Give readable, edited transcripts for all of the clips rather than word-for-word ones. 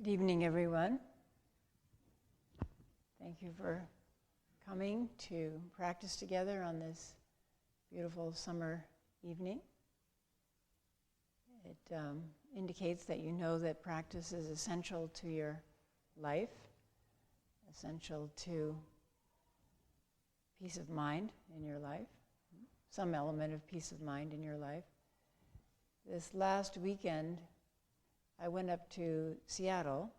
Good evening, everyone. Thank you for coming to practice together on this beautiful summer evening. It indicates that you know that practice is essential to your life, essential to peace of mind in your life, some element of peace of mind in your life. This last weekend, I went up to Seattle.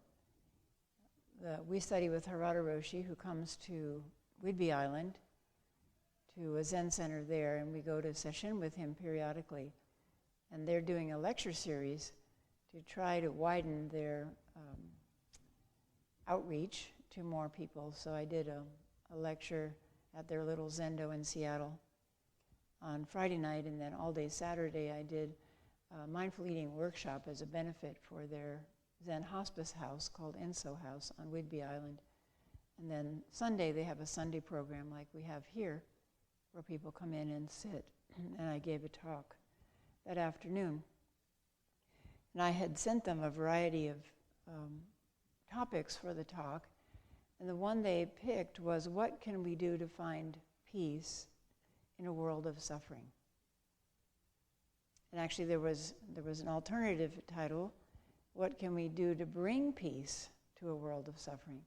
We study with Roshi, who comes to Whidbey Island, to a Zen center there, and we go to session with him periodically. And they're doing a lecture series to try to widen their outreach to more people. So I did a lecture at their little Zendo in Seattle on Friday night, and then all day Saturday I did a mindful eating workshop as a benefit for their Zen hospice house called Enso House on Whidbey Island. And then Sunday they have a Sunday program like we have here where people come in and sit, and I gave a talk that afternoon. And I had sent them a variety of topics for the talk, and the one they picked was, what can we do to find peace in a world of suffering? And actually there was an alternative title, what can we do to bring peace to a world of suffering?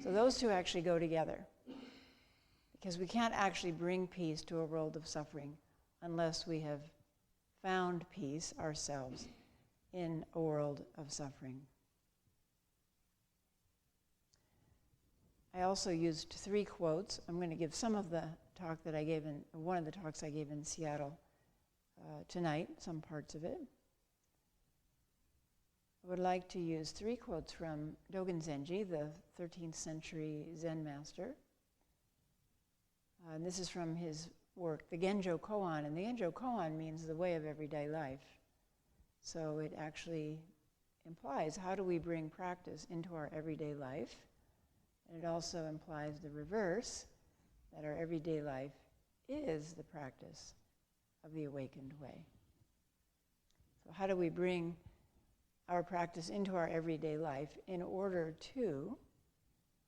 So those two actually go together, because we can't actually bring peace to a world of suffering unless we have found peace ourselves in a world of suffering. I also used 3 quotes. I'm going to give some of the talk that I gave one of the talks I gave in Seattle tonight, some parts of it. I would like to use 3 quotes from Dogen Zenji, the 13th century Zen master. And this is from his work, the Genjo Koan. And the Genjo Koan means the way of everyday life. So it actually implies, how do we bring practice into our everyday life? And it also implies the reverse, that our everyday life is the practice of the awakened way. So how do we bring our practice into our everyday life in order to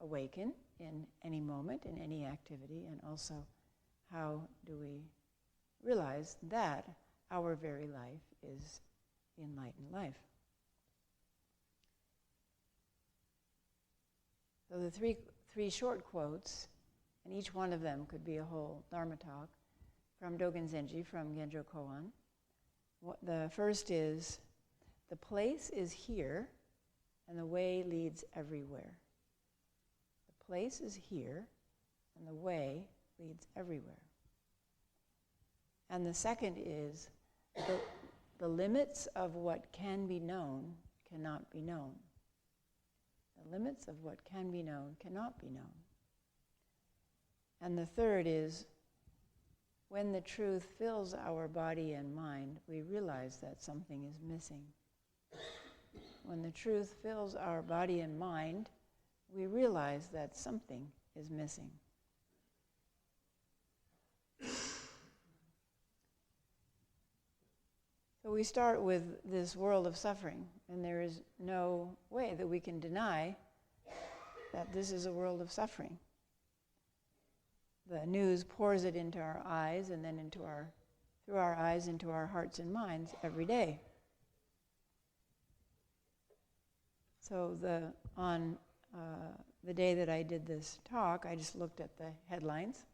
awaken in any moment, in any activity, and also how do we realize that our very life is the enlightened life? So the three short quotes, and each one of them could be a whole Dharma talk, from Dogen Zenji, from Genjo Koan. The first is, the place is here, and the way leads everywhere. The place is here, and the way leads everywhere. And the second is, the limits of what can be known cannot be known. The limits of what can be known cannot be known. And the third is, when the truth fills our body and mind, we realize that something is missing. When the truth fills our body and mind, we realize that something is missing. So we start with this world of suffering, and there is no way that we can deny that this is a world of suffering. The news pours it into our eyes, and then through our eyes into our hearts and minds every day. So on the day that I did this talk, I just looked at the headlines.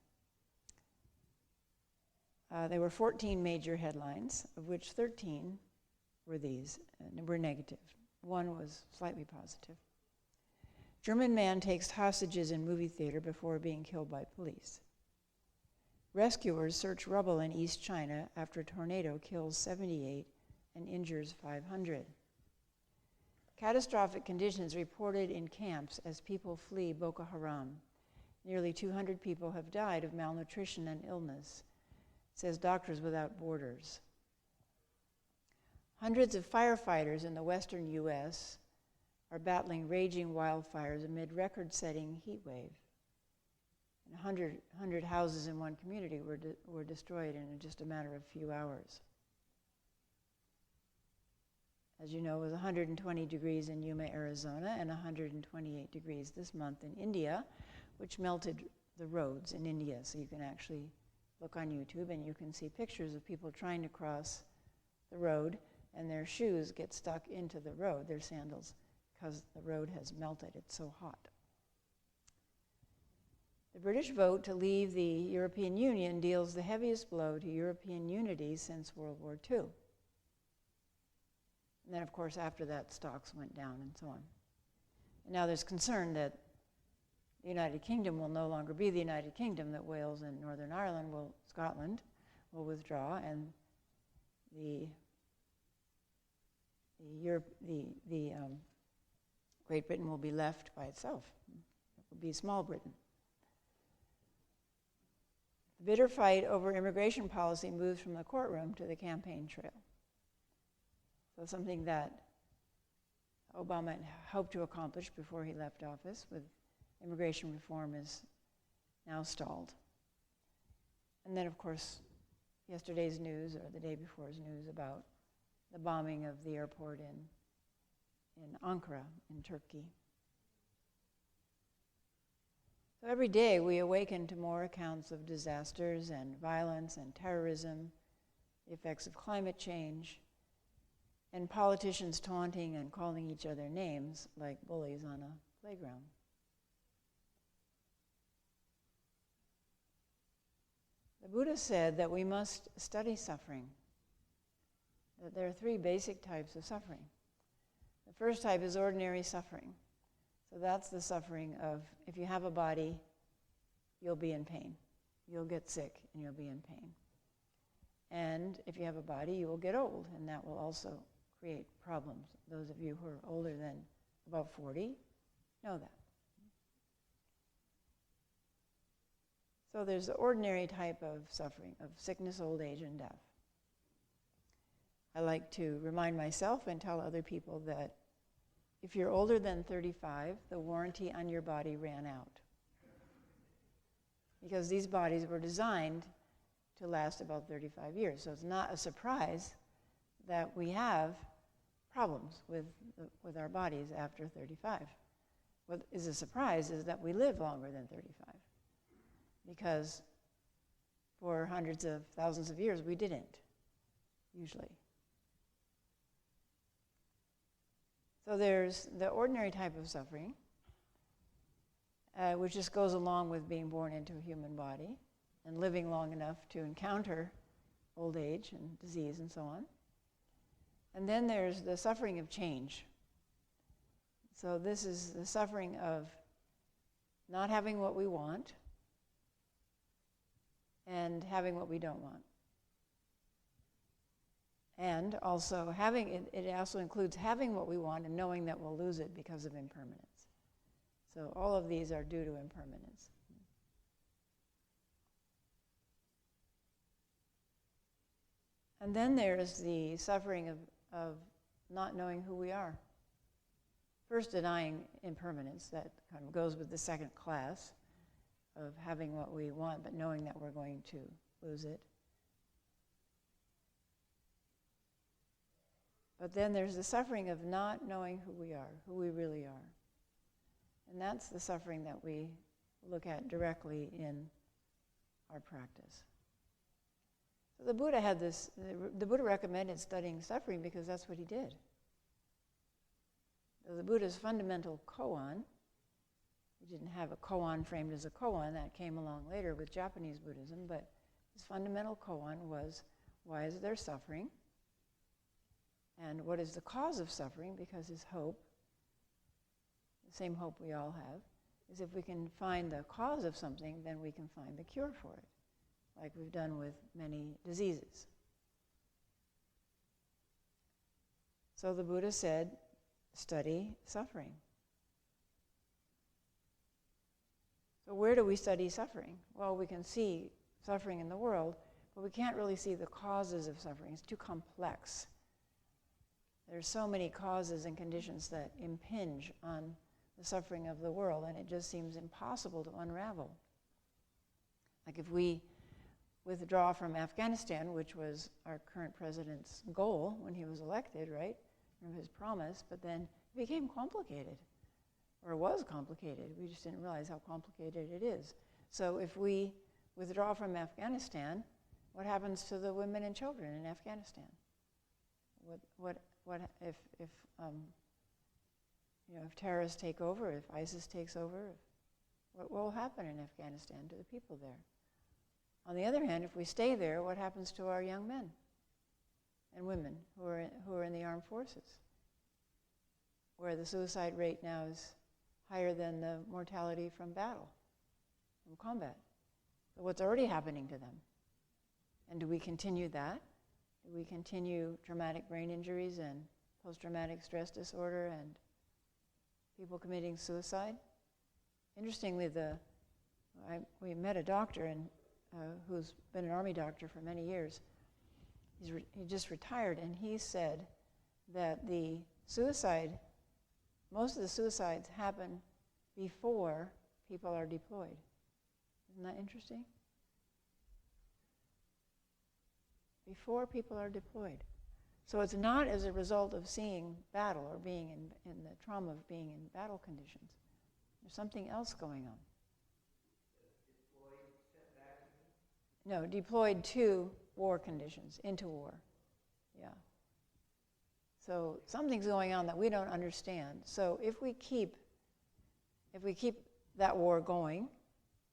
There were 14 major headlines, of which 13 were these, and were negative. 1 was slightly positive. German man takes hostages in movie theater before being killed by police. Rescuers search rubble in East China after tornado kills 78 and injures 500. Catastrophic conditions reported in camps as people flee Boko Haram. Nearly 200 people have died of malnutrition and illness, says Doctors Without Borders. Hundreds of firefighters in the western U.S. are battling raging wildfires amid record-setting heat wave. 100 houses in one community were destroyed in just a matter of few hours. as you know, it was 120 degrees in Yuma, Arizona, and 128 degrees this month in India, which melted the roads in India. So you can actually look on YouTube and you can see pictures of people trying to cross the road, and their shoes get stuck into the road, their sandals, because the road has melted. It's so hot. The British vote to leave the European Union deals the heaviest blow to European unity since World War II. And then, of course, after that, stocks went down and so on. And now there's concern that the United Kingdom will no longer be the United Kingdom, that Wales and Northern Ireland Scotland will withdraw, and Great Britain will be left by itself. It will be small Britain. The bitter fight over immigration policy moves from the courtroom to the campaign trail. So something that Obama hoped to accomplish before he left office with immigration reform is now stalled. And then, of course, yesterday's news, or the day before's news, about the bombing of the airport in Ankara in Turkey. So every day we awaken to more accounts of disasters and violence and terrorism, the effects of climate change, and politicians taunting and calling each other names like bullies on a playground. The Buddha said that we must study suffering, that there are three basic types of suffering. The first type is ordinary suffering. So that's the suffering of, if you have a body, you'll be in pain. You'll get sick and you'll be in pain. And if you have a body, you will get old, and that will also create problems. Those of you who are older than about 40 know that. So there's the ordinary type of suffering, of sickness, old age, and death. I like to remind myself and tell other people that if you're older than 35, the warranty on your body ran out. Because these bodies were designed to last about 35 years. So it's not a surprise that we have problems with our bodies after 35. What is a surprise is that we live longer than 35. Because for hundreds of thousands of years, we didn't, usually. So there's the ordinary type of suffering, which just goes along with being born into a human body and living long enough to encounter old age and disease and so on. And then there's the suffering of change. So this is the suffering of not having what we want and having what we don't want. And also it also includes having what we want and knowing that we'll lose it because of impermanence. So all of these are due to impermanence. And then there's the suffering of not knowing who we are. First, denying impermanence, that kind of goes with the second class of having what we want but knowing that we're going to lose it. But then there's the suffering of not knowing who we are, who we really are. And that's the suffering that we look at directly in our practice. So the Buddha had this, the Buddha recommended studying suffering because that's what he did. So the Buddha's fundamental koan, he didn't have a koan framed as a koan, that came along later with Japanese Buddhism, but his fundamental koan was, why is there suffering? And what is the cause of suffering? Because his hope, the same hope we all have, is if we can find the cause of something, then we can find the cure for it, like we've done with many diseases. So the Buddha said, study suffering. So where do we study suffering? Well, we can see suffering in the world, but we can't really see the causes of suffering. It's too complex. There's so many causes and conditions that impinge on the suffering of the world, and it just seems impossible to unravel. Like if we withdraw from Afghanistan, which was our current president's goal when he was elected, right? of his promise, but then it became complicated, or was complicated. We just didn't realize how complicated it is. So if we withdraw from Afghanistan, what happens to the women and children in Afghanistan? What if if terrorists take over, if ISIS takes over, what will happen in Afghanistan to the people there? On the other hand, if we stay there, what happens to our young men and women who are in the armed forces, where the suicide rate now is higher than the mortality from battle, from combat? So what's already happening to them? And do we continue that? Do we continue traumatic brain injuries and post-traumatic stress disorder and people committing suicide? Interestingly, we met a doctor who's been an Army doctor for many years. He just retired, and he said that most of the suicides happen before people are deployed. Isn't that interesting? Before people are deployed. So it's not as a result of seeing battle or being in the trauma of being in battle conditions. There's something else going on. Deployed, sent back? No, deployed to war conditions, into war. Yeah. So something's going on that we don't understand. So if we keep that war going,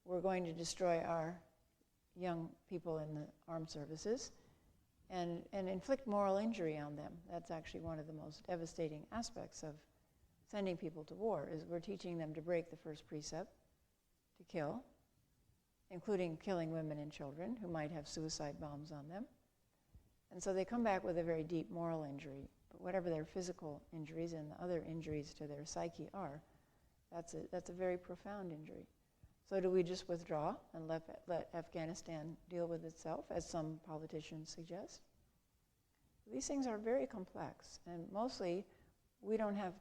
we're going to destroy our young people in the armed services and inflict moral injury on them. That's actually one of the most devastating aspects of sending people to war, is we're teaching them to break the first precept, to kill, including killing women and children who might have suicide bombs on them. And so they come back with a very deep moral injury. But whatever their physical injuries and the other injuries to their psyche are, that's a very profound injury. So do we just withdraw and let Afghanistan deal with itself, as some politicians suggest? These things are very complex, and mostly we don't have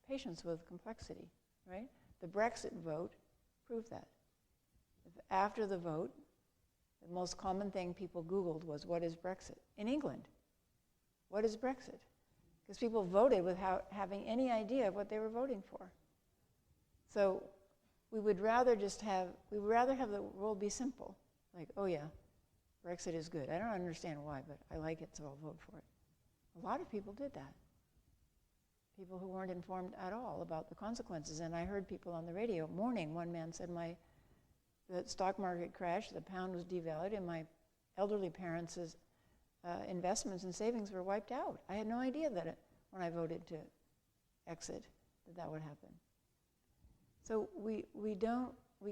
patience with complexity, right? The Brexit vote proved that. After the vote, the most common thing people Googled was, what is Brexit? In England, what is Brexit? Because people voted without having any idea of what they were voting for. So we would rather have the world be simple. Like, oh yeah, Brexit is good. I don't understand why, but I like it, so I'll vote for it. A lot of people did that. People who weren't informed at all about the consequences. And I heard people on the radio mourning. One man said, the stock market crashed, the pound was devalued, and my elderly parents' investments and savings were wiped out. I had no idea that when I voted to exit, that would happen. So we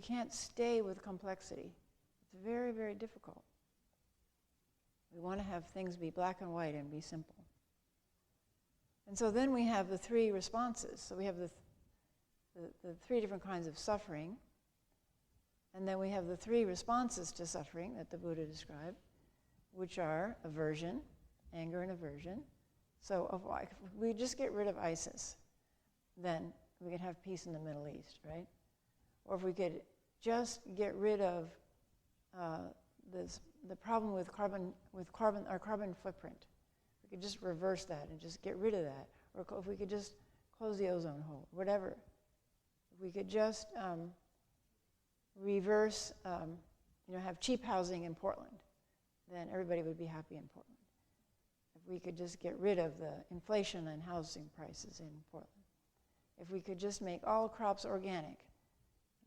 can't stay with complexity. It's very, very difficult. We want to have things be black and white and be simple. And so then we have the three responses. So we have the three different kinds of suffering. And then we have the three responses to suffering that the Buddha described, which are aversion, anger and aversion. So if we just get rid of ISIS, then we could have peace in the Middle East, right? Or if we could just get rid of the problem with our carbon footprint. We could just reverse that and just get rid of that. Or if we could just close the ozone hole, whatever. If we could just reverse, have cheap housing in Portland, then everybody would be happy in Portland. If we could just get rid of the inflation and housing prices in Portland. If we could just make all crops organic,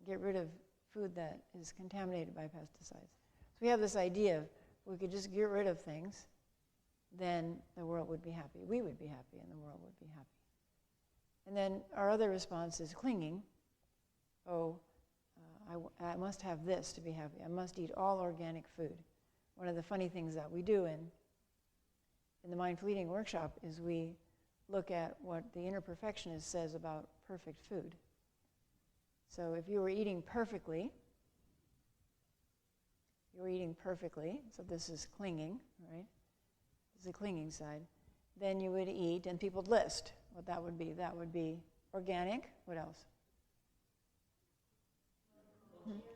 get rid of food that is contaminated by pesticides. So we have this idea of, if we could just get rid of things, then the world would be happy. We would be happy and the world would be happy. And then our other response is clinging. I must have this to be happy. I must eat all organic food. One of the funny things that we do in the Mindful Eating workshop is we look at what the inner perfectionist says about perfect food. So if you were eating perfectly, so this is clinging, right? This is the clinging side. Then you would eat, and people list what that would be. That would be organic. What else?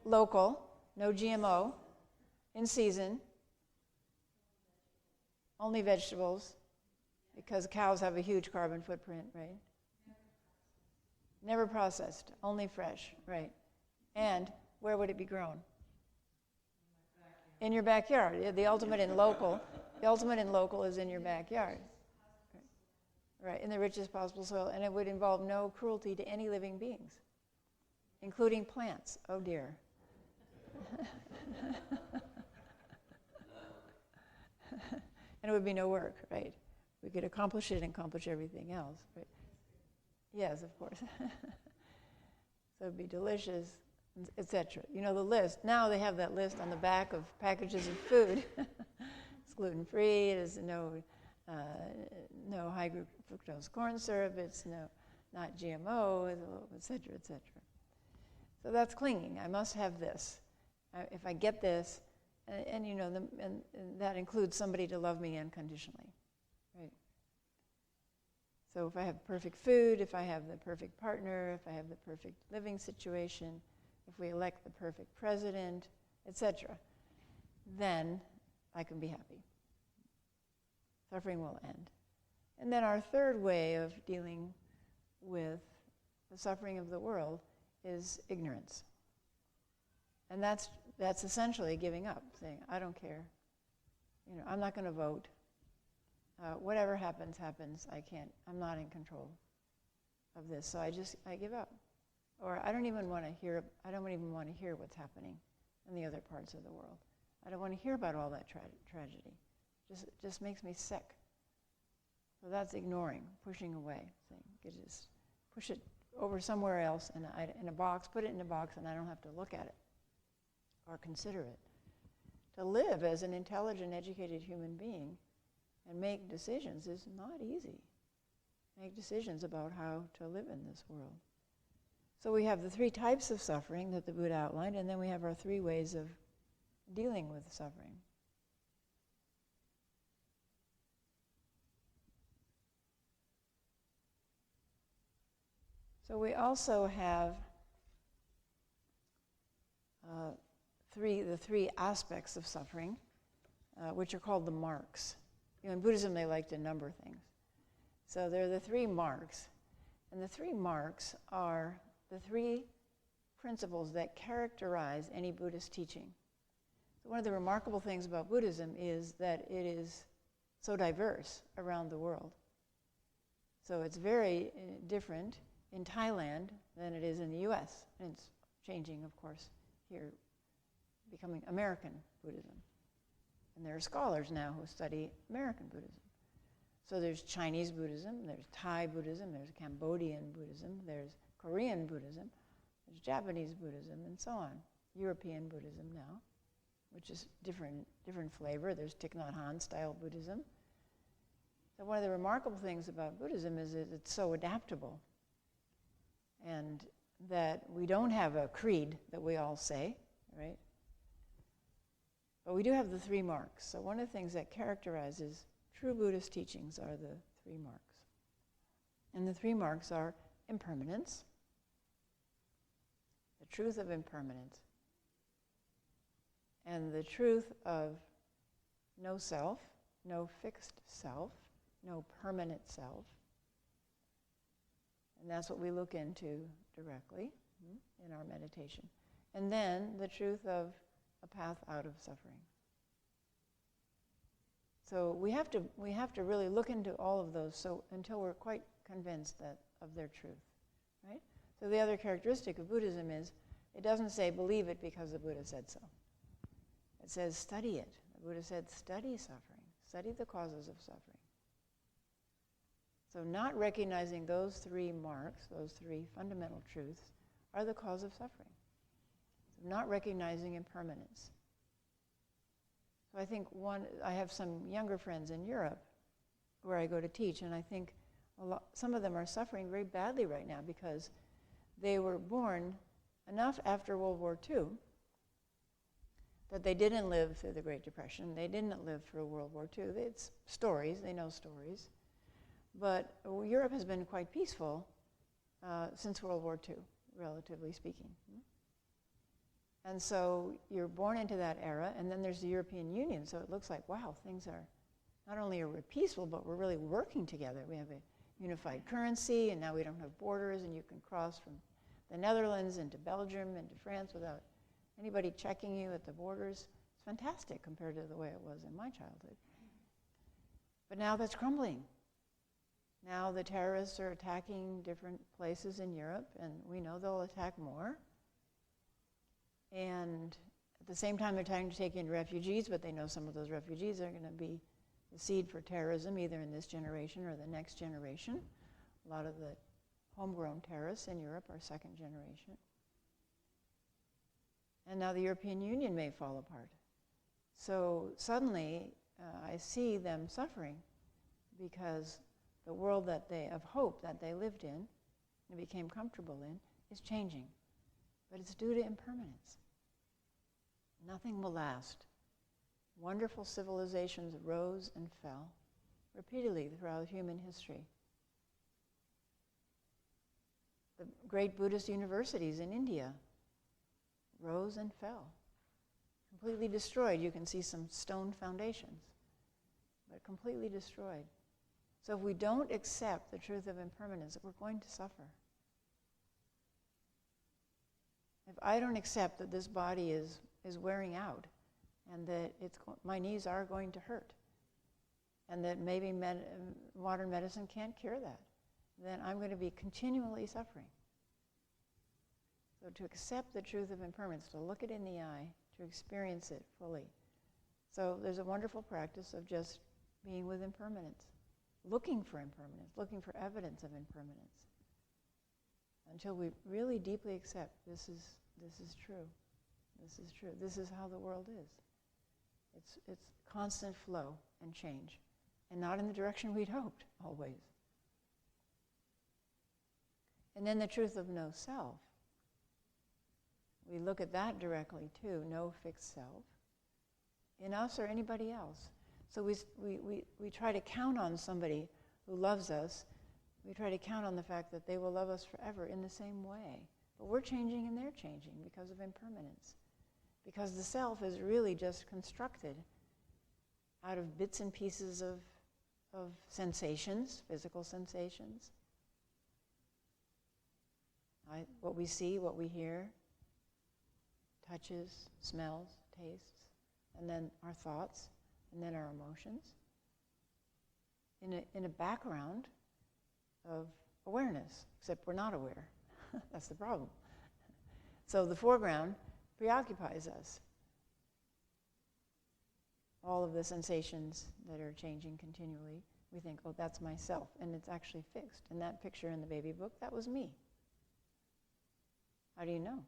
Local, no GMO, in season, only vegetables, Because cows have a huge carbon footprint, right? Never processed, only fresh, right? And where would it be grown? In your backyard. The ultimate in local. The ultimate in local is in your backyard. Right, in the richest possible soil. And it would involve no cruelty to any living beings, including plants. Oh dear. And it would be no work, right? We could accomplish it and accomplish everything else. Right? Yes, of course. So it'd be delicious, etc. You know the list. Now they have that list on the back of packages of food. It's gluten-free. It is no high fructose corn syrup. It's not GMO, etc., etc. So that's clinging. I must have this. If I get this, and that includes somebody to love me unconditionally, right? So if I have perfect food, if I have the perfect partner, if I have the perfect living situation, if we elect the perfect president, etc., then I can be happy. Suffering will end. And then our third way of dealing with the suffering of the world is ignorance. And that's essentially giving up, saying, I don't care. I'm not going to vote. Whatever happens, happens. I'm not in control of this. So I give up. Or I don't even want to hear what's happening in the other parts of the world. I don't want to hear about all that tragedy. Just makes me sick. So that's ignoring, pushing away, saying, just push it over somewhere else in a box, put it in a box, and I don't have to look at it or consider it. To live as an intelligent, educated human being and make decisions is not easy. Make decisions about how to live in this world. So we have the 3 types of suffering that the Buddha outlined, and then we have our 3 ways of dealing with suffering. So we also have the three aspects of suffering, which are called the marks. In Buddhism, they like to number things. So there are the 3 marks. And the 3 marks are the 3 principles that characterize any Buddhist teaching. So one of the remarkable things about Buddhism is that it is so diverse around the world. So it's very different in Thailand than it is in the US. And it's changing, of course, here, becoming American Buddhism. And there are scholars now who study American Buddhism. So there's Chinese Buddhism, there's Thai Buddhism, there's Cambodian Buddhism, there's Korean Buddhism, there's Japanese Buddhism, and so on. European Buddhism now, which is different flavor. There's Thich Nhat Hanh style Buddhism. So one of the remarkable things about Buddhism is that it's so adaptable, and that we don't have a creed that we all say, right? But we do have the 3 marks. So one of the things that characterizes true Buddhist teachings are the 3 marks. And the 3 marks are impermanence, the truth of impermanence, and the truth of no self, no fixed self, no permanent self. And that's what we look into directly in our meditation. And then the truth of a path out of suffering. So we have to really look into all of those until we're quite convinced of their truth, right? So the other characteristic of Buddhism is it doesn't say believe it because the Buddha said so. It says study it. The Buddha said study suffering, study the causes of suffering. So not recognizing those 3 marks, those 3 fundamental truths, are the cause of suffering. So not recognizing impermanence. So I think I have some younger friends in Europe where I go to teach, and I think some of them are suffering very badly right now because they were born enough after World War II that they didn't live through the Great Depression. They didn't live through World War II. It's stories, they know stories. But Europe has been quite peaceful since World War II, relatively speaking. And so you're born into that era, and then there's the European Union, so it looks like, wow, things are not only are we peaceful, but we're really working together. We have a unified currency, and now we don't have borders, and you can cross from the Netherlands into Belgium into France without anybody checking you at the borders. It's fantastic compared to the way it was in my childhood. But now that's crumbling. Now the terrorists are attacking different places in Europe, and we know they'll attack more. And at the same time, they're trying to take in refugees, but they know some of those refugees are going to be the seed for terrorism, either in this generation or the next generation. A lot of the homegrown terrorists in Europe are second generation. And now the European Union may fall apart. So suddenly, I see them suffering because the world of hope that they lived in and became comfortable in is changing. But it's due to impermanence. Nothing will last. Wonderful civilizations rose and fell repeatedly throughout human history. The great Buddhist universities in India rose and fell, completely destroyed. You can see some stone foundations, but completely destroyed. So if we don't accept the truth of impermanence, we're going to suffer. If I don't accept that this body is wearing out, and that my knees are going to hurt, and that maybe modern medicine can't cure that, then I'm going to be continually suffering. So to accept the truth of impermanence, to look it in the eye, to experience it fully. So there's a wonderful practice of just being with impermanence, looking for impermanence, looking for evidence of impermanence, until we really deeply accept this is true. This is true. This is how the world is. It's constant flow and change, and not in the direction we'd hoped, always. And then the truth of no self. We look at that directly too, no fixed self, in us or anybody else. So we try to count on somebody who loves us. We try to count on the fact that they will love us forever in the same way. But we're changing and they're changing because of impermanence. Because the self is really just constructed out of bits and pieces of sensations, physical sensations. What we see, what we hear, touches, smells, tastes, and then our thoughts, and then our emotions, in a background of awareness, except we're not aware. That's the problem. So the foreground preoccupies us. All of the sensations that are changing continually, we think, oh, that's myself, and it's actually fixed. And that picture in the baby book, that was me. How do you know?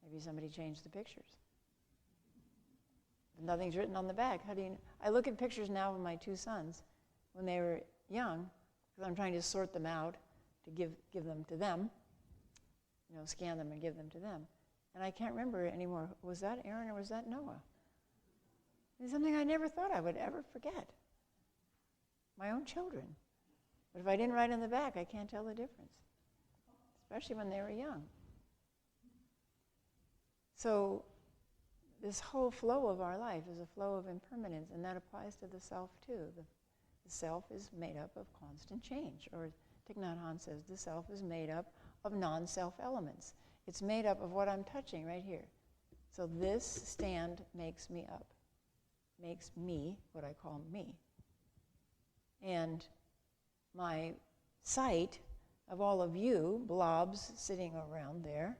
Maybe somebody changed the pictures. Nothing's written on the back. How do you know? I look at pictures now of my two sons when they were young, because I'm trying to sort them out to give them to them, scan them and give them to them. And I can't remember anymore, was that Aaron or was that Noah? It's something I never thought I would ever forget. My own children. But if I didn't write on the back, I can't tell the difference, especially when they were young. So this whole flow of our life is a flow of impermanence, and that applies to the self too. The self is made up of constant change, or Thich Nhat Hanh says the self is made up of non-self elements. It's made up of what I'm touching right here. So this stand makes me up, makes me what I call me. And my sight of all of you, blobs sitting around there,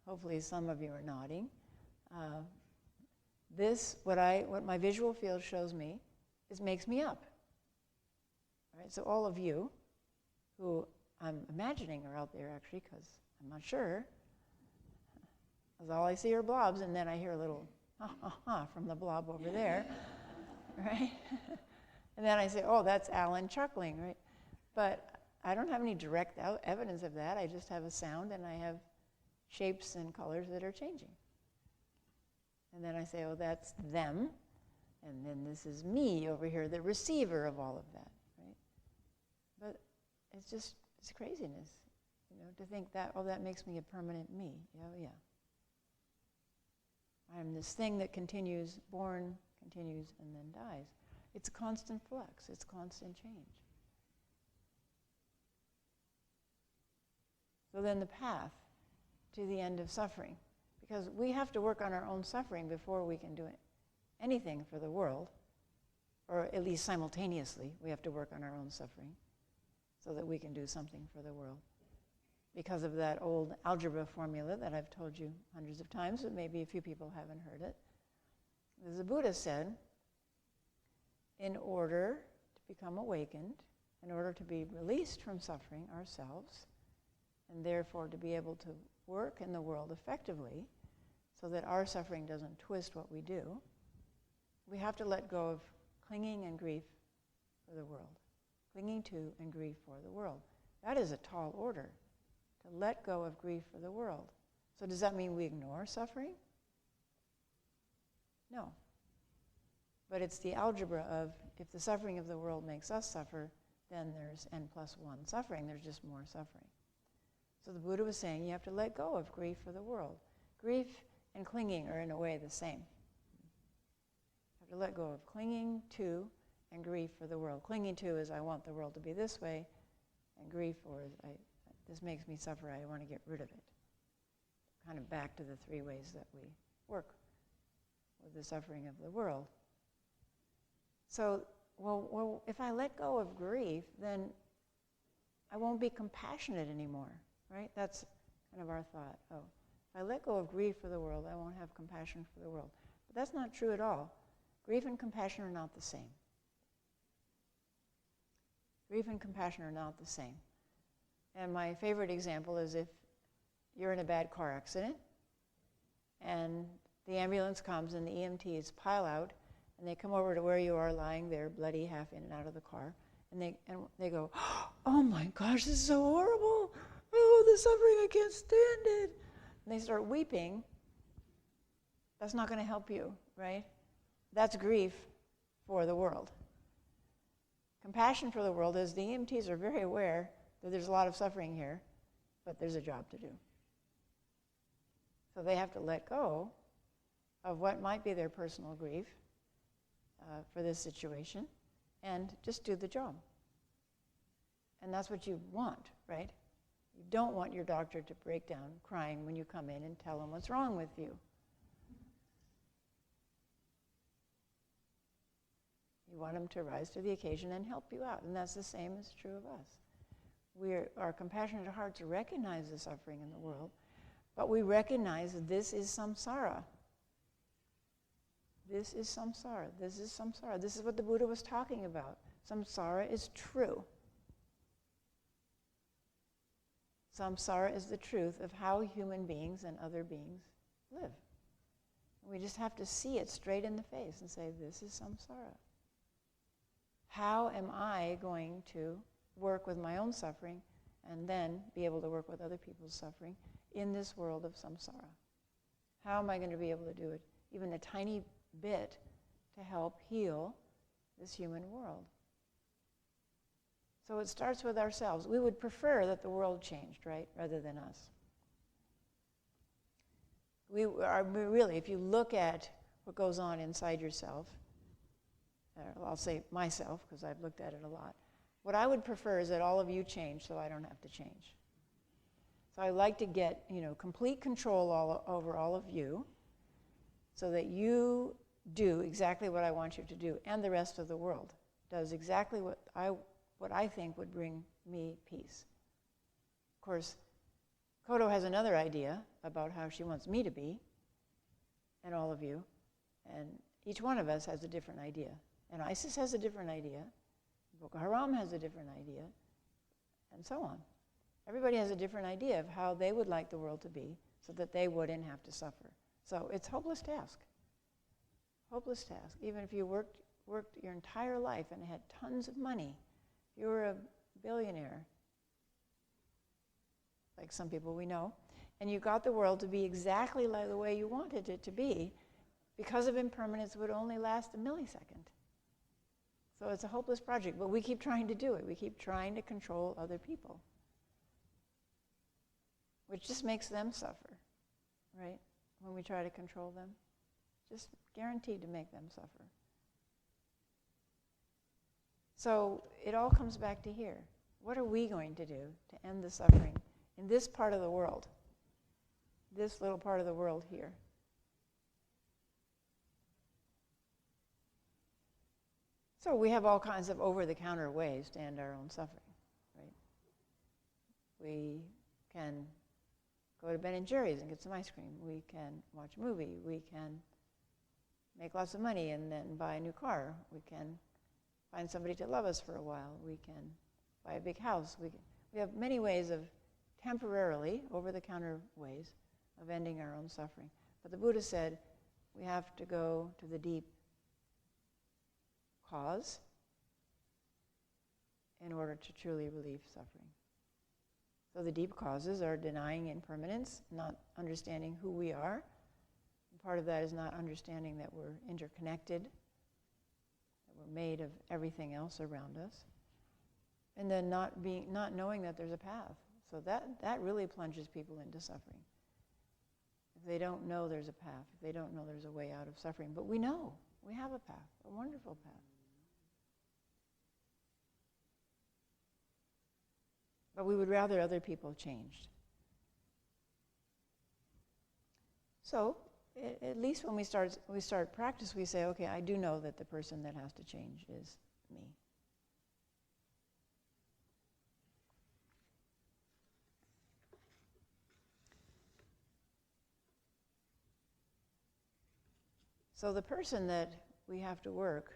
hopefully some of you are nodding, what my visual field shows me makes me up. All right, so all of you who I'm imagining are out there actually, because I'm not sure, because all I see are blobs, and then I hear a little ha from the blob over there, right? And then I say, oh, that's Alan chuckling, right? But I don't have any direct evidence of that. I just have a sound, and I have shapes and colors that are changing. And then I say, oh, that's them, and then this is me over here, the receiver of all of that, right? But it's craziness, to think that, oh, that makes me a permanent me. Oh, yeah. I'm this thing that continues, born, continues and then dies. It's constant flux, it's constant change. So then the path to the end of suffering, because we have to work on our own suffering before we can do anything for the world, or at least simultaneously, we have to work on our own suffering so that we can do something for the world. Because of that old algebra formula that I've told you hundreds of times, but maybe a few people haven't heard it. As the Buddha said, in order to become awakened, in order to be released from suffering ourselves, and therefore to be able to work in the world effectively so that our suffering doesn't twist what we do, we have to let go of clinging and grief for the world. Clinging to and grief for the world. That is a tall order, to let go of grief for the world. So does that mean we ignore suffering? No. But it's the algebra of, if the suffering of the world makes us suffer, then there's n+1 suffering, there's just more suffering. So the Buddha was saying you have to let go of grief for the world. Grief and clinging are in a way the same. You have to let go of clinging to and grief for the world. Clinging to is I want the world to be this way, and grief or this makes me suffer, I want to get rid of it. Kind of back to the three ways that we work with the suffering of the world. So, well, if I let go of grief, then I won't be compassionate anymore, right? That's kind of our thought. Oh, if I let go of grief for the world, I won't have compassion for the world. But that's not true at all. Grief and compassion are not the same. Grief and compassion are not the same. And my favorite example is if you're in a bad car accident and the ambulance comes and the EMTs pile out and they come over to where you are lying there, bloody, half in and out of the car, and they go, oh my gosh, this is so horrible. Oh, the suffering, I can't stand it. And they start weeping. That's not going to help you, right? That's grief for the world. Compassion for the world is the EMTs are very aware that there's a lot of suffering here, but there's a job to do. So they have to let go of what might be their personal grief for this situation and just do the job. And that's what you want, right? You don't want your doctor to break down crying when you come in and tell him what's wrong with you. You want him to rise to the occasion and help you out, and that's the same is true of us. Our compassionate hearts recognize the suffering in the world, but we recognize that this is samsara. This is samsara. This is samsara. This is what the Buddha was talking about. Samsara is true. Samsara is the truth of how human beings and other beings live. We just have to see it straight in the face and say, this is samsara. How am I going to work with my own suffering and then be able to work with other people's suffering in this world of samsara? How am I going to be able to do it, even a tiny bit, to help heal this human world? So it starts with ourselves. We would prefer that the world changed, right, rather than us. Really, if you look at what goes on inside yourself, I'll say myself because I've looked at it a lot, what I would prefer is that all of you change so I don't have to change. So I like to get, complete control over all of you so that you do exactly what I want you to do, and the rest of the world does exactly what I think would bring me peace. Of course, Kodo has another idea about how she wants me to be, and all of you, and each one of us has a different idea. And ISIS has a different idea, Boko Haram has a different idea, and so on. Everybody has a different idea of how they would like the world to be so that they wouldn't have to suffer. So it's a hopeless task. Hopeless task. Even if you worked your entire life and had tons of money, you were a billionaire, like some people we know, and you got the world to be exactly like the way you wanted it to be, because of impermanence, it would only last a millisecond. So it's a hopeless project, but we keep trying to do it. We keep trying to control other people, which just makes them suffer, right, when we try to control them. Just guaranteed to make them suffer. So it all comes back to here. What are we going to do to end the suffering in this part of the world? This little part of the world here. So we have all kinds of over-the-counter ways to end our own suffering, right? We can go to Ben & Jerry's and get some ice cream. We can watch a movie. We can make lots of money and then buy a new car. We can find somebody to love us for a while. We can buy a big house. We have many ways of temporarily, over-the-counter ways of ending our own suffering. But the Buddha said we have to go to the deep cause in order to truly relieve suffering. So the deep causes are denying impermanence, not understanding who we are. And part of that is not understanding that we're interconnected, that we're made of everything else around us. And then not knowing that there's a path. So that really plunges people into suffering. If they don't know there's a path, if they don't know there's a way out of suffering. But we know, we have a path, a wonderful path. But we would rather other people changed. So, at least when we start practice, we say, okay, I do know that the person that has to change is me. So the person that we have to work,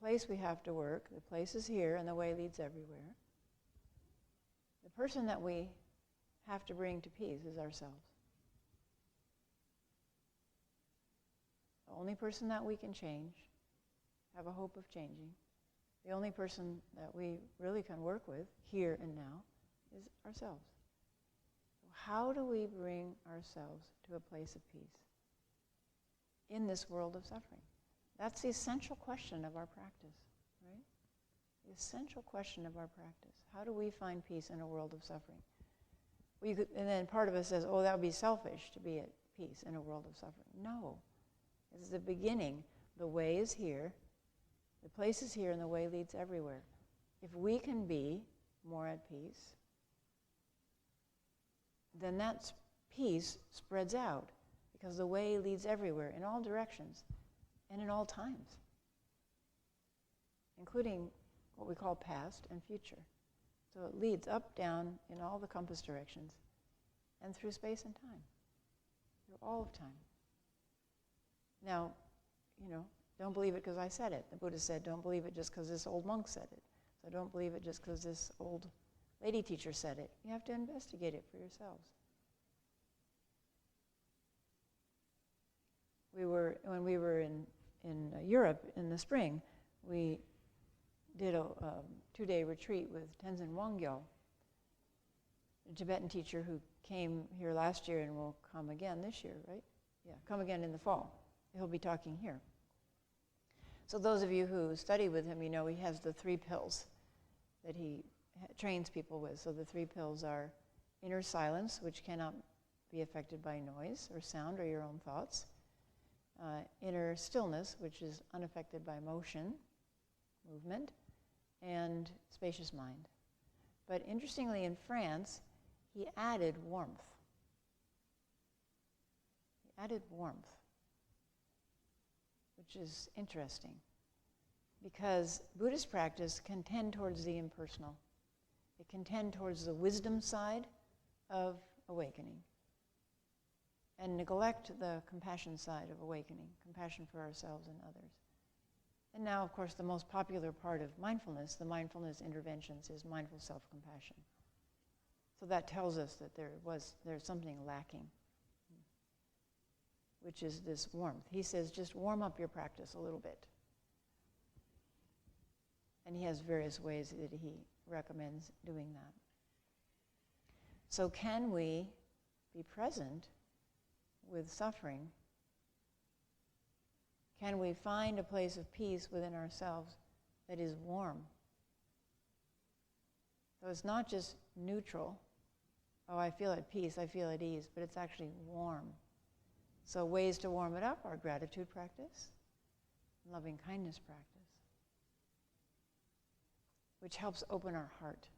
place we have to work, the place is here and the way leads everywhere. The person that we have to bring to peace is ourselves. The only person that we can change, have a hope of changing, the only person that we really can work with here and now is ourselves. So how do we bring ourselves to a place of peace in this world of suffering? That's the essential question of our practice, right? The essential question of our practice. How do we find peace in a world of suffering? And then part of us says, oh, that would be selfish to be at peace in a world of suffering. No. This is the beginning. The way is here. The place is here and the way leads everywhere. If we can be more at peace, then that peace spreads out because the way leads everywhere in all directions and in all times, including what we call past and future. So it leads up, down, in all the compass directions, and through space and time, through all of time. Now, don't believe it because I said it. The Buddha said, don't believe it just because this old monk said it. So don't believe it just because this old lady teacher said it. You have to investigate it for yourselves. When we were in Europe in the spring, we did a 2-day retreat with Tenzin Wangyal, a Tibetan teacher who came here last year and will come again this year, right? Yeah, come again in the fall. He'll be talking here. So those of you who study with him, you know he has the 3 pills that he trains people with. So the 3 pills are inner silence, which cannot be affected by noise or sound or your own thoughts. Inner stillness, which is unaffected by motion, movement, and spacious mind. But interestingly, in France, he added warmth. He added warmth, which is interesting, because Buddhist practice can tend towards the impersonal. It can tend towards the wisdom side of awakening, and neglect the compassion side of awakening, compassion for ourselves and others. And now, of course, the most popular part of mindfulness, the mindfulness interventions, is mindful self-compassion. So that tells us that there's something lacking, which is this warmth. He says, just warm up your practice a little bit. And he has various ways that he recommends doing that. So can we be present with suffering? Can we find a place of peace within ourselves that is warm? So it's not just neutral. Oh, I feel at peace, I feel at ease, but it's actually warm. So ways to warm it up are gratitude practice, loving kindness practice, which helps open our heart.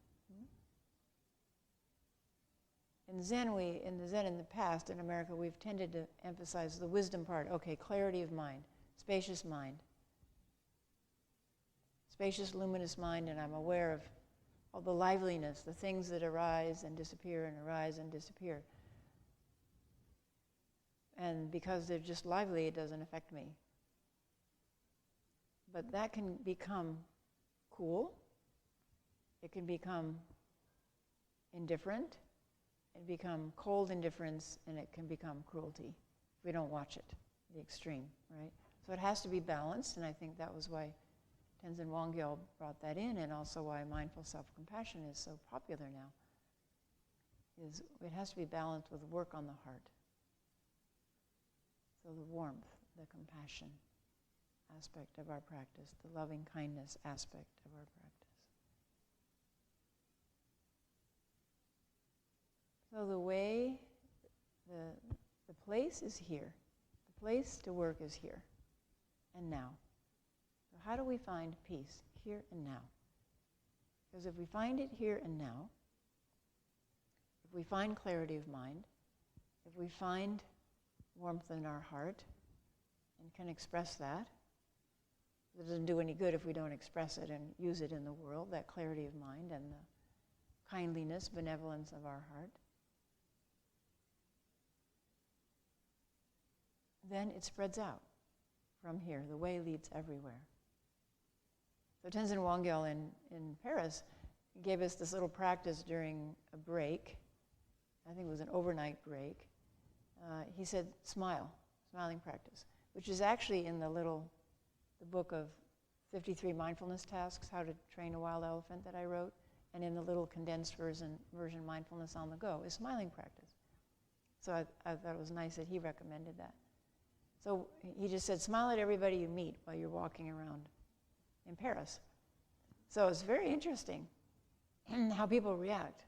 In Zen, in the past, in America, we've tended to emphasize the wisdom part. Okay, clarity of mind, spacious, luminous mind, and I'm aware of all the liveliness, the things that arise and disappear and arise and disappear. And because they're just lively, it doesn't affect me. But that can become cool. It can become indifferent. It can become cold indifference, and it can become cruelty if we don't watch it, the extreme, right? So it has to be balanced, and I think that was why Tenzin Wangyal brought that in, and also why mindful self-compassion is so popular now, is it has to be balanced with work on the heart. So the warmth, the compassion aspect of our practice, the loving kindness aspect of our practice. So the way, the place is here. The place to work is here and now. So how do we find peace here and now? Because if we find it here and now, if we find clarity of mind, if we find warmth in our heart and can express that, it doesn't do any good if we don't express it and use it in the world, that clarity of mind and the kindliness, benevolence of our heart, then it spreads out from here. The way leads everywhere. So Tenzin Wangyal in Paris gave us this little practice during a break. I think it was an overnight break. He said, smiling practice, which is actually in the book of 53 mindfulness tasks, how to train a wild elephant that I wrote, and in the little condensed version mindfulness on the go, is smiling practice. So I thought it was nice that he recommended that. So he just said, smile at everybody you meet while you're walking around in Paris. So it's very interesting how people react.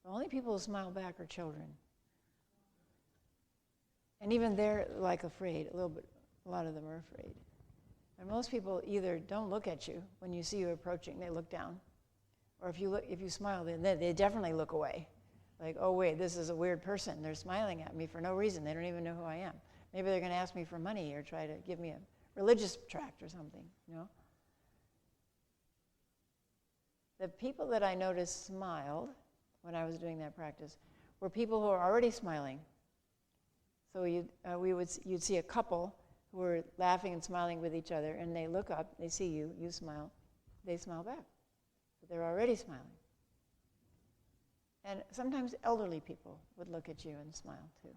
The only people who smile back are children. And even they're like afraid, a lot of them are afraid. And most people either don't look at you when you see you approaching, they look down. Or if you smile, they definitely look away. Like, oh wait, this is a weird person. They're smiling at me for no reason. They don't even know who I am. Maybe they're going to ask me for money or try to give me a religious tract or something, you know? The people that I noticed smiled when I was doing that practice were people who are already smiling. So you'd see a couple who were laughing and smiling with each other, and they look up, they see you, you smile, they smile back. But they're already smiling. And sometimes elderly people would look at you and smile too.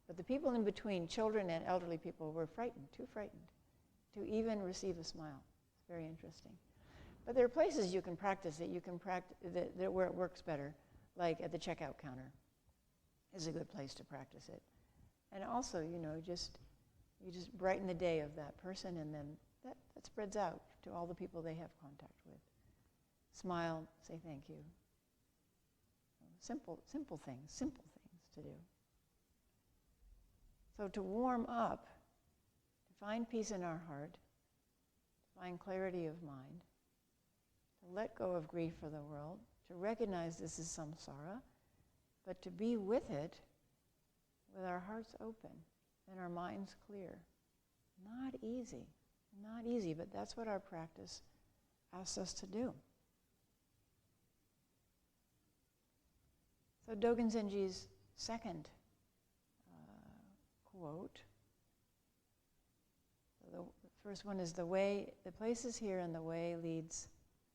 But the people in between, children and elderly people, were too frightened to even receive a smile. It's very interesting. But there are places you can practice it. Where it works better, like at the checkout counter is a good place to practice it. And also, you just brighten the day of that person, and then that spreads out to all the people they have contact with. Smile, say thank you. Simple things to do. So to warm up, to find peace in our heart, to find clarity of mind, to let go of grief for the world, to recognize this is samsara, but to be with it with our hearts open and our minds clear. Not easy, but that's what our practice asks us to do. So Dogen Zenji's second quote. The first one is the place is here and the way leads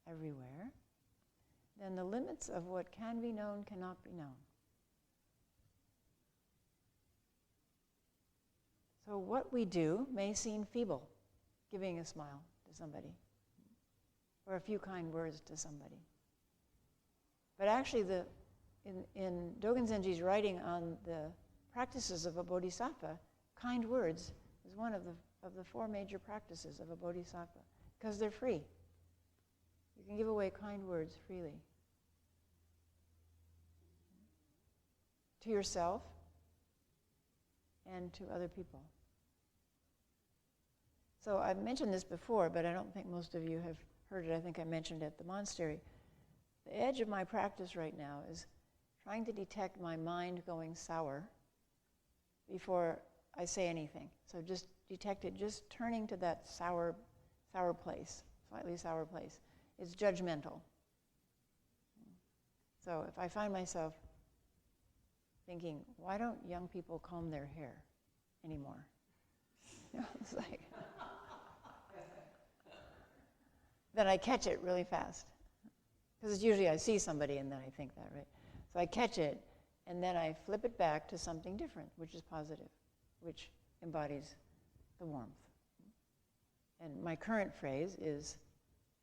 everywhere. Then the limits of what can be known cannot be known. So what we do may seem feeble, giving a smile to somebody, or a few kind words to somebody. But actually, in Dogen Zenji's writing on the practices of a bodhisattva, kind words is one of the four major practices of a bodhisattva, because they're free. You can give away kind words freely. To yourself and to other people. So I've mentioned this before, but I don't think most of you have heard it. I think I mentioned it at the monastery. The edge of my practice right now is trying to detect my mind going sour before I say anything. So just detect it, just turning to that sour place, slightly sour place. It's judgmental. So if I find myself thinking, why don't young people comb their hair anymore? It's like, then I catch it really fast. Because it's usually I see somebody and then I think that, right? So I catch it and then I flip it back to something different, which is positive, which embodies the warmth. And my current phrase is,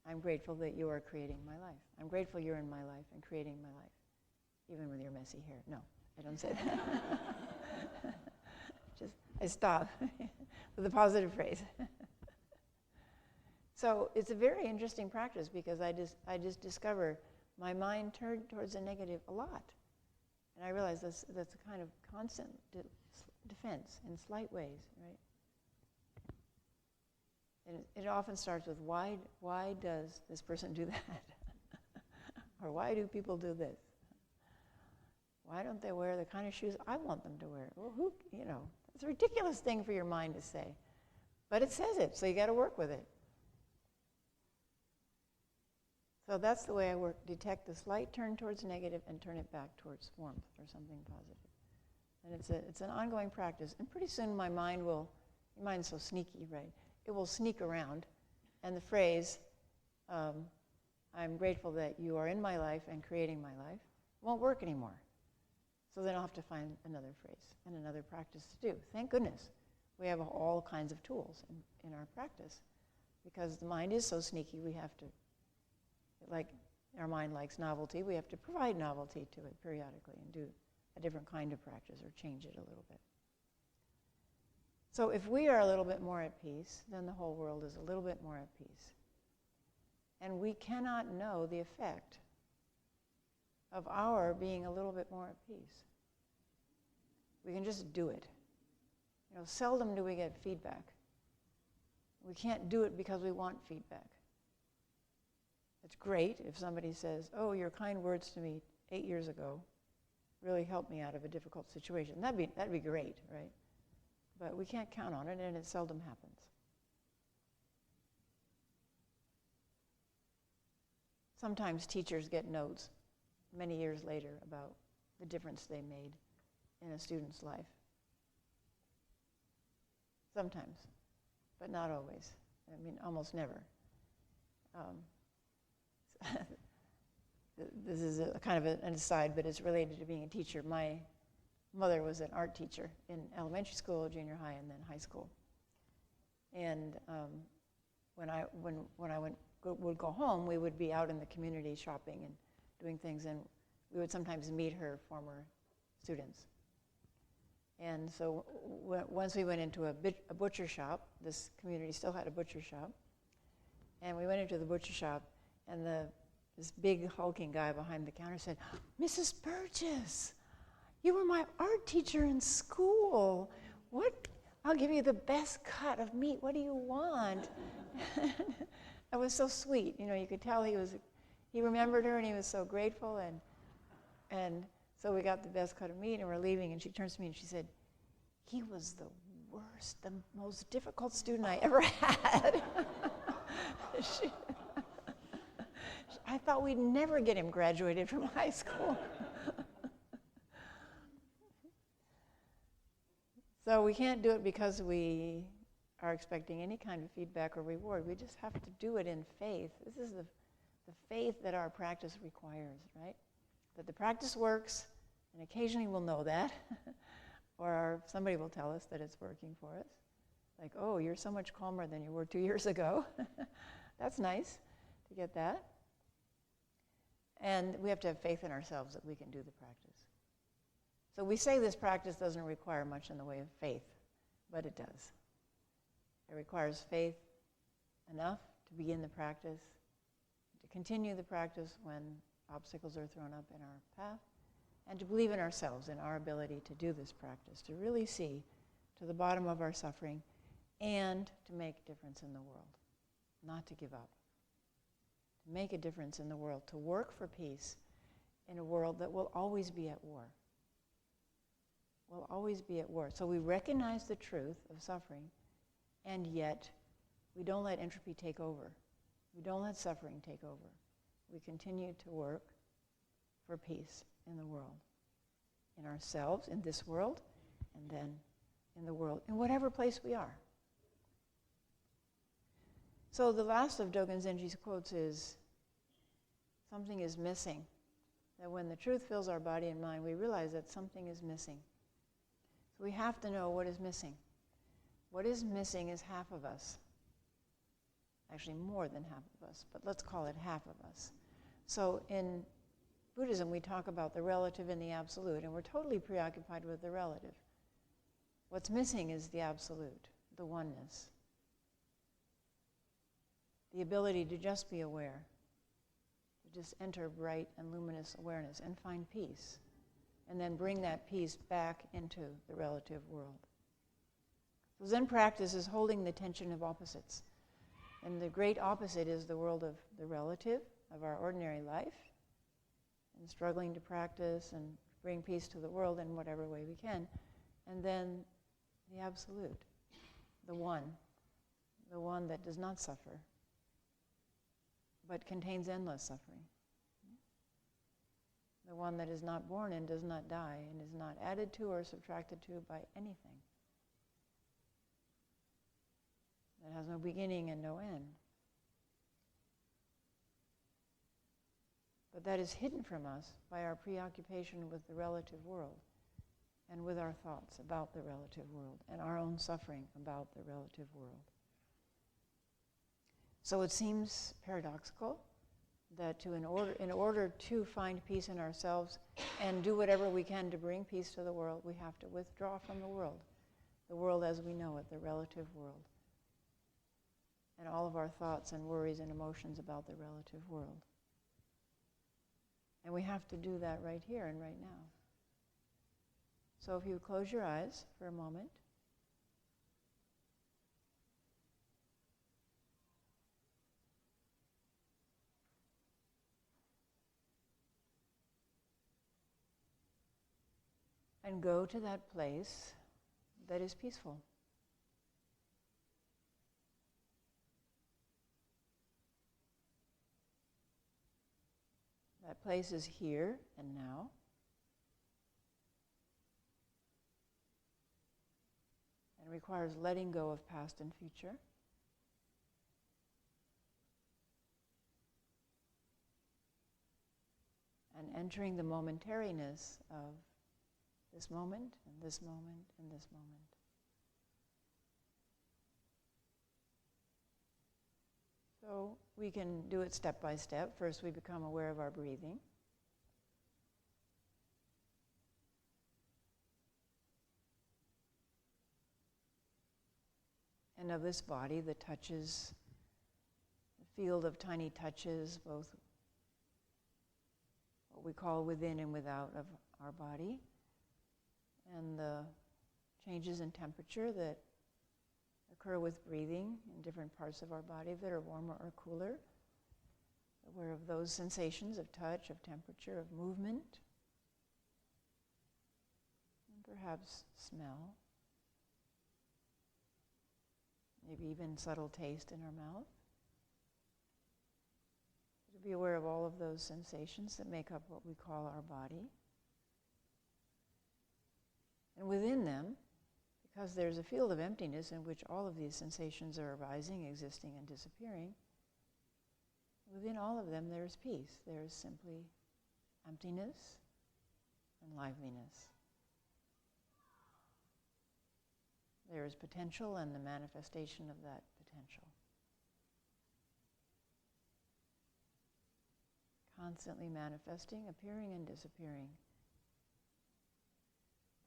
I'm grateful that you are creating my life. I'm grateful you're in my life and creating my life, even with your messy hair. No, I don't say that. I stop with a positive phrase. So it's a very interesting practice because I just discover my mind turned towards the negative a lot. And I realize that's a kind of constant defense in slight ways, right? And it often starts with, why does this person do that? Or why do people do this? Why don't they wear the kind of shoes I want them to wear? Well, it's a ridiculous thing for your mind to say. But it says it, so you got to work with it. So that's the way I work. Detect the slight turn towards negative and turn it back towards warmth or something positive. And it's an ongoing practice. And pretty soon my mind's so sneaky, right? It will sneak around. And the phrase, I'm grateful that you are in my life and creating my life, won't work anymore. So then I'll have to find another phrase and another practice to do. Thank goodness we have all kinds of tools in our practice, because the mind is so sneaky. We have to, like our mind likes novelty, we have to provide novelty to it periodically and do a different kind of practice or change it a little bit. So if we are a little bit more at peace, then the whole world is a little bit more at peace. And we cannot know the effect of our being a little bit more at peace. We can just do it. Seldom do we get feedback. We can't do it because we want feedback. It's great if somebody says, oh, your kind words to me 8 years ago really helped me out of a difficult situation. That'd be great, right? But we can't count on it, and it seldom happens. Sometimes teachers get notes many years later about the difference they made in a student's life. Sometimes, but not always. I mean, almost never. This is a kind of an aside, but it's related to being a teacher. My mother was an art teacher in elementary school, junior high, and then high school. And when I would go home, we would be out in the community shopping and doing things, and we would sometimes meet her former students. And so once we went into a butcher shop, this community still had a butcher shop, and we went into the butcher shop, and this big hulking guy behind the counter said, Mrs. Burgess, you were my art teacher in school. I'll give you the best cut of meat. What do you want? That was so sweet. You could tell he remembered her and he was so grateful. And so we got the best cut of meat and we're leaving, and she turns to me and she said, he was the worst, the most difficult student I ever had. I thought we'd never get him graduated from high school. So we can't do it because we are expecting any kind of feedback or reward. We just have to do it in faith. This is the faith that our practice requires, right? That the practice works, and occasionally we'll know that, or somebody will tell us that it's working for us. Like, oh, you're so much calmer than you were 2 years ago. That's nice to get that. And we have to have faith in ourselves that we can do the practice. So we say this practice doesn't require much in the way of faith, but it does. It requires faith enough to begin the practice, to continue the practice when obstacles are thrown up in our path, and to believe in ourselves, in our ability to do this practice, to really see to the bottom of our suffering, and to make a difference in the world, not to give up. To make a difference in the world, to work for peace in a world that will always be at war. Will always be at war. So we recognize the truth of suffering, and yet we don't let entropy take over. We don't let suffering take over. We continue to work for peace in the world, in ourselves, in this world, and then in the world, in whatever place we are. So the last of Dogen Zenji's quotes is, something is missing. That when the truth fills our body and mind, we realize that something is missing. So we have to know what is missing. What is missing is half of us. Actually, more than half of us, but let's call it half of us. So in Buddhism, we talk about the relative and the absolute, and we're totally preoccupied with the relative. What's missing is the absolute, the oneness. The ability to just be aware, to just enter bright and luminous awareness and find peace, and then bring that peace back into the relative world. So Zen practice is holding the tension of opposites. And the great opposite is the world of the relative, of our ordinary life, and struggling to practice and bring peace to the world in whatever way we can. And then the absolute, the one that does not suffer, but contains endless suffering. The one that is not born and does not die and is not added to or subtracted to by anything. That has no beginning and no end. But that is hidden from us by our preoccupation with the relative world and with our thoughts about the relative world and our own suffering about the relative world. So it seems paradoxical that in order to find peace in ourselves and do whatever we can to bring peace to the world, we have to withdraw from the world as we know it, the relative world, and all of our thoughts and worries and emotions about the relative world. And we have to do that right here and right now. So if you close your eyes for a moment, and go to that place that is peaceful. That place is here and now. And requires letting go of past and future. And entering the momentariness of this moment, and this moment, and this moment. So we can do it step by step. First, we become aware of our breathing. And of this body, the touches, the field of tiny touches, both what we call within and without of our body, and the changes in temperature that occur with breathing in different parts of our body that are warmer or cooler. Aware of those sensations of touch, of temperature, of movement, and perhaps smell, maybe even subtle taste in our mouth. To be aware of all of those sensations that make up what we call our body. And within them, because there's a field of emptiness in which all of these sensations are arising, existing, and disappearing, within all of them there is peace. There is simply emptiness and liveliness. There is potential and the manifestation of that potential. Constantly manifesting, appearing and disappearing.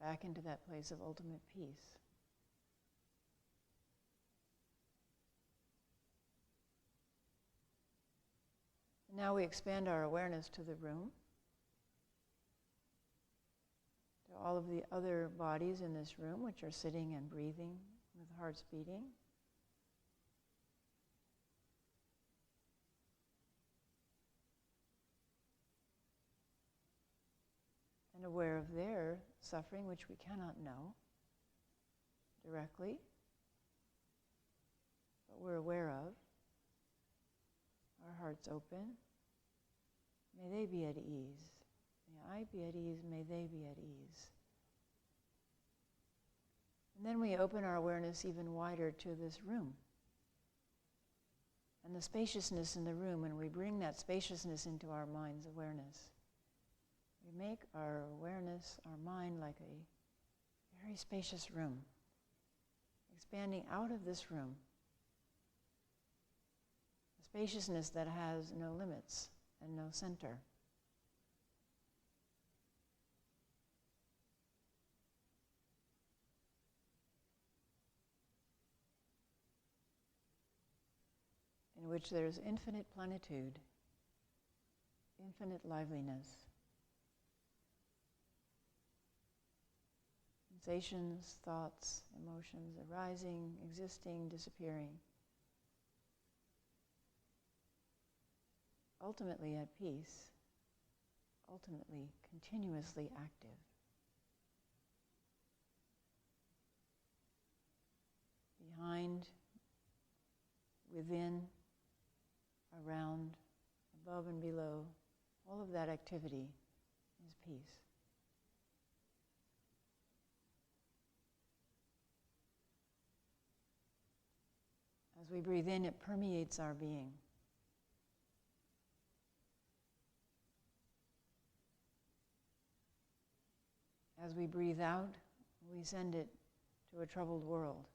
Back into that place of ultimate peace. And now we expand our awareness to the room, to all all of the other bodies in this room, which are sitting and breathing with hearts beating. And aware of their suffering, which we cannot know directly, but we're aware of. Our hearts open. May they be at ease. May I be at ease. May they be at ease. And then we open our awareness even wider to this room and the spaciousness in the room, and we bring that spaciousness into our mind's awareness. We make our awareness, our mind, like a very spacious room, expanding out of this room. A spaciousness that has no limits and no center. In which there's infinite plenitude, infinite liveliness. Sensations, thoughts, emotions arising, existing, disappearing. Ultimately at peace, ultimately continuously active. Behind, within, around, above and below, all of that activity is peace. As we breathe in, it permeates our being. As we breathe out, we send it to a troubled world.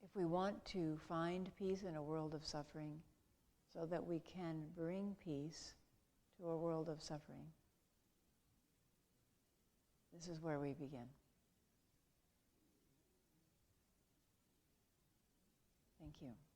If we want to find peace in a world of suffering, so that we can bring peace to a world of suffering, this is where we begin. Thank you.